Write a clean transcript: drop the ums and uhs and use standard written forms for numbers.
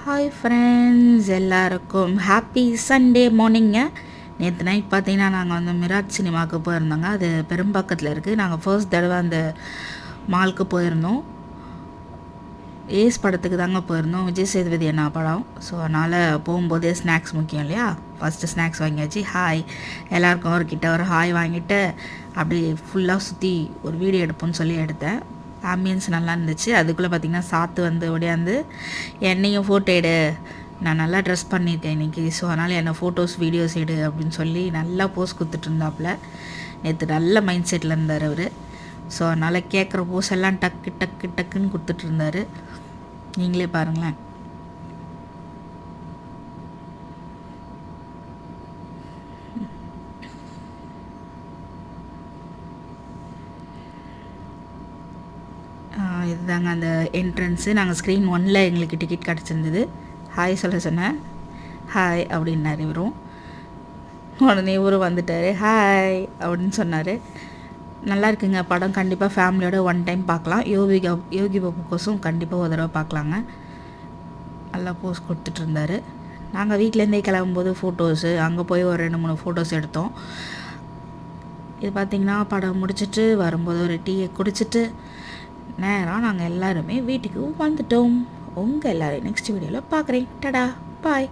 Hi friends, எல்லாருக்கும் happy Sunday மார்னிங்க. நேற்று night பார்த்தீங்கன்னா நாங்கள் வந்து மிராஜ் சினிமாவுக்கு போயிருந்தோங்க. அது பெரும்பாக்கத்தில் இருக்குது. நாங்கள் ஃபர்ஸ்ட் தடவை அந்த மாலுக்கு போயிருந்தோம். ஏஸ் படத்துக்கு தாங்க போயிருந்தோம். விஜய் சேதுபதி அண்ணா படம். ஸோ அதனால் போகும்போதே ஸ்நாக்ஸ் முக்கியம் இல்லையா. ஃபஸ்ட்டு ஸ்நாக்ஸ் வாங்கியாச்சு. ஹாய் எல்லாருக்கும் அவர்கிட்ட ஒரு ஹாய் வாங்கிட்டு அப்படி ஃபுல்லாக சுற்றி ஒரு வீடியோ எடுப்போம்னு சொல்லி எடுத்தேன். ஆம்பியன்ஸ் நல்லா இருந்துச்சு. அதுக்குள்ளே பார்த்திங்கன்னா சாத்து வந்து ஓடியாந்து என்னையும் ஃபோட்டோ எடு, நான் நல்லா ட்ரெஸ் பண்ணியிருக்கேன் இன்றைக்கி, ஸோ அதனால் என்னை ஃபோட்டோஸ் வீடியோஸ் எடு அப்படின்னு சொல்லி நல்லா போஸ் கொடுத்துட்டு இருந்தாப்புல. நேற்று நல்ல மைண்ட் செட்டில் இருந்தார் அவர். ஸோ அதனால் கேட்குற போஸ் எல்லாம் டக்கு டக்கு டக்குன்னு கொடுத்துட்டு இருந்தார். நீங்களே பாருங்களேன். இதுதாங்க அந்த என்ட்ரன்ஸு. நாங்கள் ஸ்க்ரீன் 1ல் எங்களுக்கு டிக்கெட் கிடச்சிருந்தது. ஹாய் சொல்ல சொன்னேன். ஹாய் அப்படின்னாரு இவரும். உடனே இவரும் வந்துட்டார். ஹாய் அப்படின்னு சொன்னார். நல்லா இருக்குங்க படம். கண்டிப்பாக ஃபேமிலியோட ஒன் டைம் பார்க்கலாம். யோகி பாபு கோசம் கண்டிப்பாக ஒரு தடவை பார்க்கலாங்க. நல்லா போஸ் கொடுத்துட்டு இருந்தார். நாங்கள் வீட்டிலேருந்தே கிளம்பும்போது ஃபோட்டோஸு அங்கே போய் ஒரு 2-3 ஃபோட்டோஸ் எடுத்தோம். இது பார்த்திங்கன்னா படம் முடிச்சுட்டு வரும்போது ஒரு டீயை குடிச்சிட்டு நேராக நாங்கள் எல்லாருமே வீட்டுக்கு வந்துட்டோம். உங்கள் எல்லோரும் நெக்ஸ்ட் வீடியோவில் பார்க்குறேன். டடா பாய்.